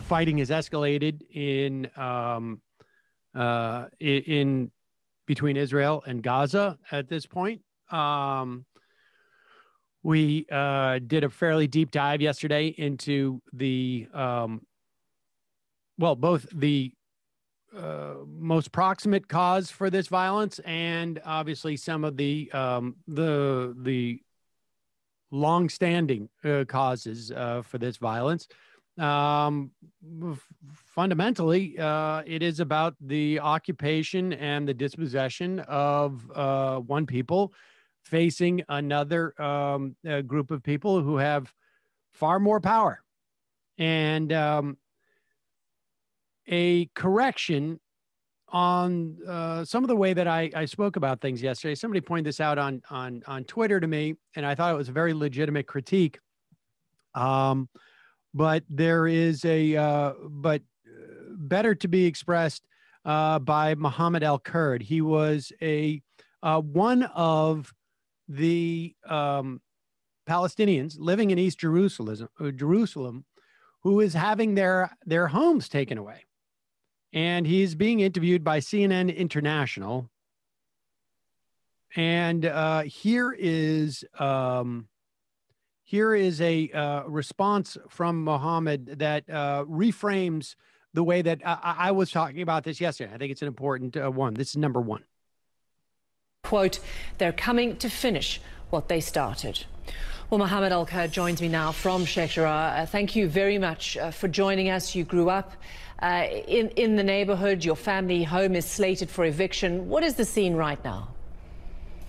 fighting has escalated in between Israel and Gaza at this point. We did a fairly deep dive yesterday into both the most proximate cause for this violence and obviously some of the long-standing causes for this violence. Fundamentally, it is about the occupation and the dispossession of one people facing another group of people who have far more power. And a correction on some of the way that I spoke about things yesterday. Somebody pointed this out on Twitter to me, and I thought it was a very legitimate critique. But there is but better to be expressed by Mohammed El-Kurd. He was one of the Palestinians living in East Jerusalem who is having their homes taken away. And he's being interviewed by CNN International. And here is a response from Mohammed that reframes the way that I was talking about this yesterday. I think it's an important one. This is number one. Quote, they're coming to finish what they started. Well, Mohammed El-Kurd joins me now from Sheikh Jarrah. Thank you very much for joining us. You grew up in the neighborhood. Your family home is slated for eviction. What is the scene right now?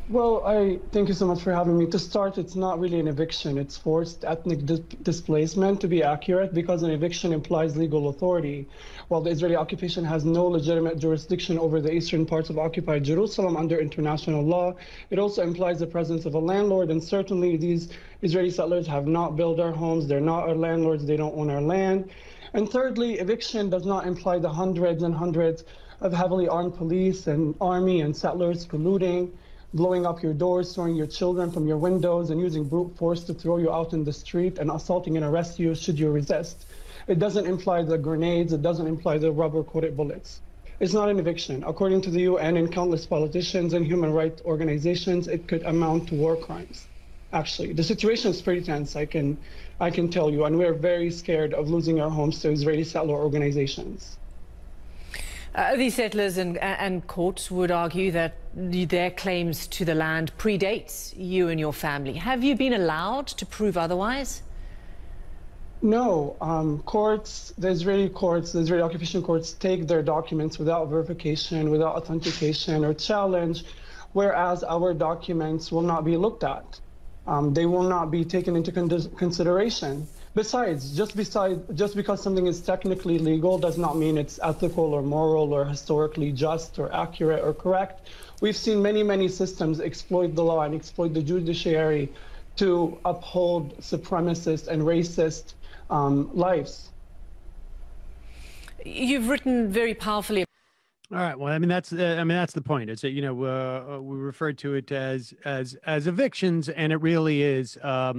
Well, I thank you so much for having me. To start, it's not really an eviction. It's forced ethnic displacement, to be accurate, because an eviction implies legal authority. While the Israeli occupation has no legitimate jurisdiction over the eastern parts of occupied Jerusalem under international law, it also implies the presence of a landlord. And certainly these Israeli settlers have not built our homes. They're not our landlords. They don't own our land. And thirdly, eviction does not imply the hundreds and hundreds of heavily armed police and army and settlers for looting, blowing up your doors, throwing your children from your windows, and using brute force to throw you out in the street and assaulting and arrest you should you resist. It doesn't imply the grenades. It doesn't imply the rubber-coated bullets. It's not an eviction. According to the UN and countless politicians and human rights organizations, it could amount to war crimes. Actually, the situation is pretty tense, I can tell you, and we're very scared of losing our homes to Israeli settler organizations. These settlers and courts would argue that their claims to the land predates you and your family. Have you been allowed to prove otherwise? No. The Israeli occupation courts take their documents without verification, without authentication or challenge, whereas our documents will not be looked at. They will not be taken into consideration. Besides, just because something is technically legal does not mean it's ethical or moral or historically just or accurate or correct. We've seen many, many systems exploit the law and exploit the judiciary to uphold supremacist and racist lives. You've written very powerfully. All right. Well, that's the point. It's we refer to it as evictions, and it really is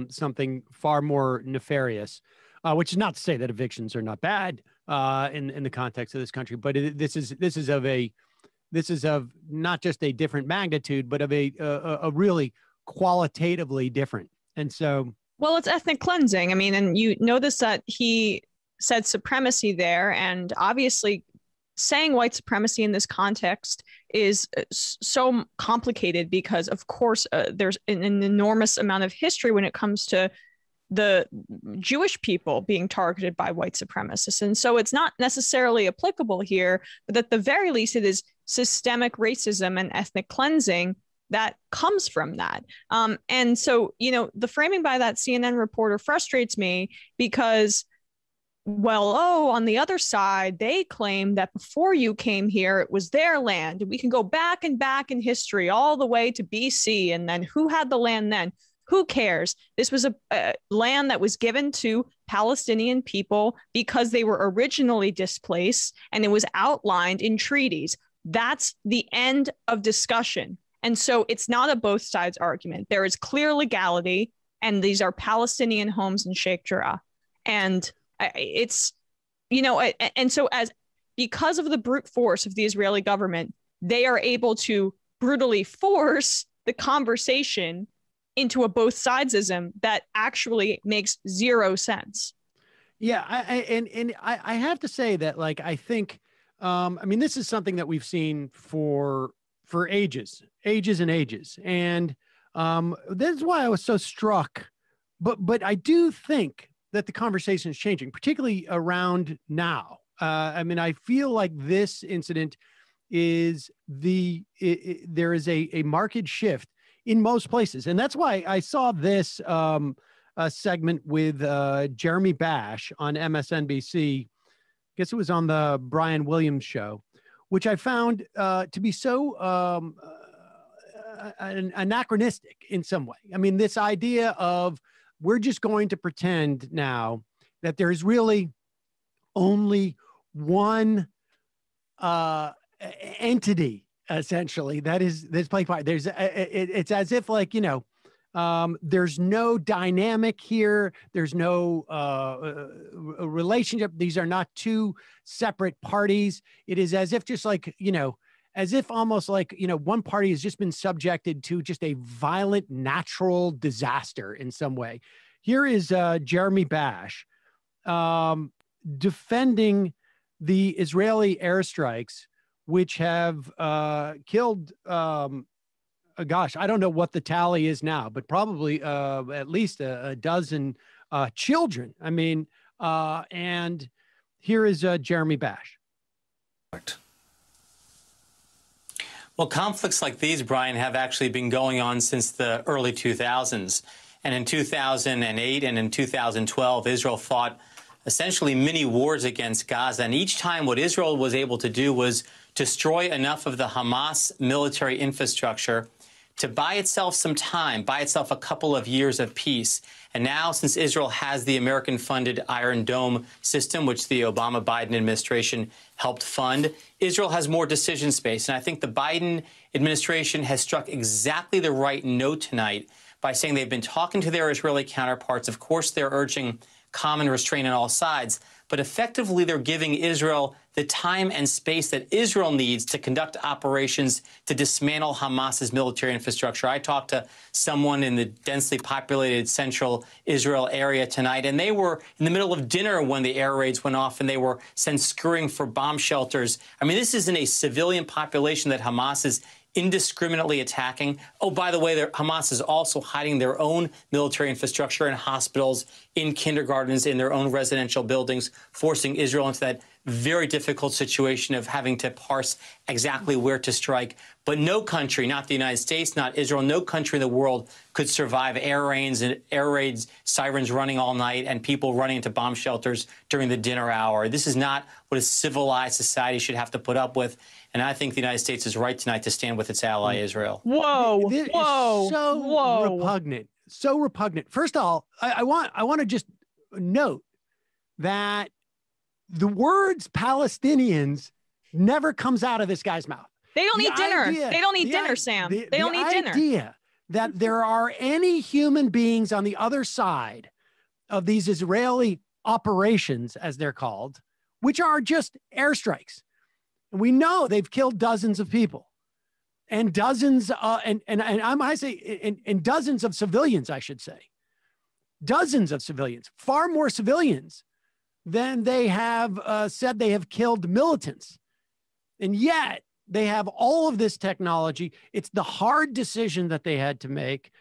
something far more nefarious. Which is not to say that evictions are not bad in the context of this country, but this is of not just a different magnitude, but of a really qualitatively different. And so, well, it's ethnic cleansing. I mean, and you notice that he said supremacy there, and obviously saying white supremacy in this context is so complicated because, of course, there's an enormous amount of history when it comes to the Jewish people being targeted by white supremacists. And so it's not necessarily applicable here, but at the very least, it is systemic racism and ethnic cleansing that comes from that. And so, the framing by that CNN reporter frustrates me because, on the other side, they claim that before you came here, it was their land. We can go back and back in history all the way to BC. And then who had the land then? Who cares? This was a land that was given to Palestinian people because they were originally displaced, and it was outlined in treaties. That's the end of discussion. And so it's not a both sides argument. There is clear legality, and these are Palestinian homes in Sheikh Jarrah. And it's and so because of the brute force of the Israeli government, they are able to brutally force the conversation into a both sidesism that actually makes zero sense. Yeah, I have to say that, like, I think, I mean, this is something that we've seen for ages and ages, and this is why I was so struck. But I do think that the conversation is changing, particularly around now. I mean, I feel like this incident is there is a marked shift in most places. And that's why I saw this segment with Jeremy Bash on MSNBC. I guess it was on the Brian Williams show, which I found to be so anachronistic in some way. I mean, this idea of we're just going to pretend now that there's really only one entity, essentially, that's playing part. It's as if, like, there's no dynamic here. There's no relationship. These are not two separate parties. It is as if just like, as if almost like, one party has just been subjected to just a violent natural disaster in some way. Here is Jeremy Bash defending the Israeli airstrikes, which have killed, gosh, I don't know what the tally is now, but probably at least a dozen children. I mean, and here is Jeremy Bash. Well, conflicts like these, Brian, have actually been going on since the early 2000s. And in 2008 and in 2012, Israel fought essentially mini wars against Gaza. And each time what Israel was able to do was destroy enough of the Hamas military infrastructure to buy itself some time, buy itself a couple of years of peace. And now, since Israel has the American-funded Iron Dome system, which the Obama-Biden administration helped fund, Israel has more decision space. And I think the Biden administration has struck exactly the right note tonight by saying they've been talking to their Israeli counterparts. Of course, they're urging common restraint on all sides, but effectively they're giving Israel the time and space that Israel needs to conduct operations to dismantle Hamas's military infrastructure. I talked to someone in the densely populated central Israel area tonight, and they were in the middle of dinner when the air raids went off, and they were sent scurrying for bomb shelters. I mean, this isn't a civilian population that Hamas is indiscriminately attacking. Oh, by the way, Hamas is also hiding their own military infrastructure in hospitals, in kindergartens, in their own residential buildings, forcing Israel into that very difficult situation of having to parse exactly where to strike. But no country, not the United States, not Israel, no country in the world could survive air raids, sirens running all night, and people running into bomb shelters during the dinner hour. This is not what a civilized society should have to put up with. And I think the United States is right tonight to stand with its ally, Israel. Whoa, Repugnant. So repugnant. First of all, I want to just note that the words Palestinians never comes out of this guy's mouth. They don't eat dinner. They don't eat dinner, Sam. They don't eat dinner. The idea that there are any human beings on the other side of these Israeli operations, as they're called, which are just airstrikes. And we know they've killed dozens of people and dozens, and dozens of civilians, I should say. Dozens of civilians, far more civilians than they have said they have killed militants. And yet they have all of this technology. It's the hard decision that they had to make.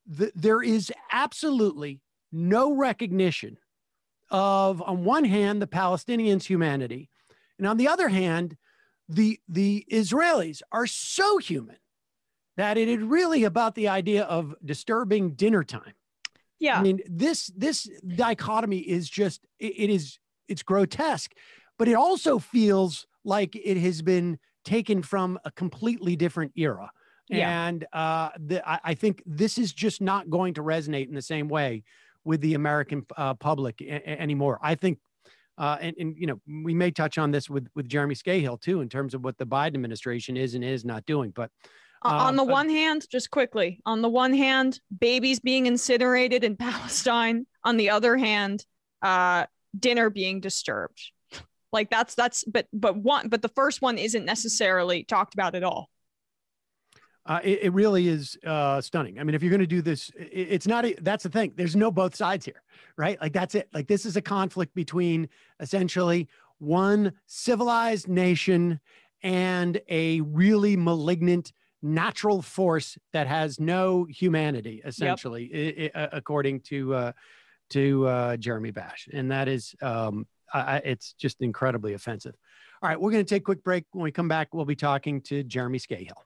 There is absolutely no recognition of, on one hand, the Palestinians' humanity, and on the other hand, the Israelis are so human that it is really about the idea of disturbing dinner time. Yeah. I mean, this dichotomy is just, it's grotesque, but it also feels like it has been taken from a completely different era. Yeah. And I think this is just not going to resonate in the same way with the American public anymore. I think, and we may touch on this with Jeremy Scahill too, in terms of what the Biden administration is and is not doing. But on the one hand, just quickly, on the one hand, babies being incinerated in Palestine. On the other hand, dinner being disturbed. Like but the first one isn't necessarily talked about at all. It really is stunning. I mean, if you're going to do this, it's not, that's the thing. There's no both sides here, right? Like, that's it. Like, this is a conflict between essentially one civilized nation and a really malignant natural force that has no humanity, essentially, according to Jeremy Bash. And that is, it's just incredibly offensive. All right, we're going to take a quick break. When we come back, we'll be talking to Jeremy Scahill.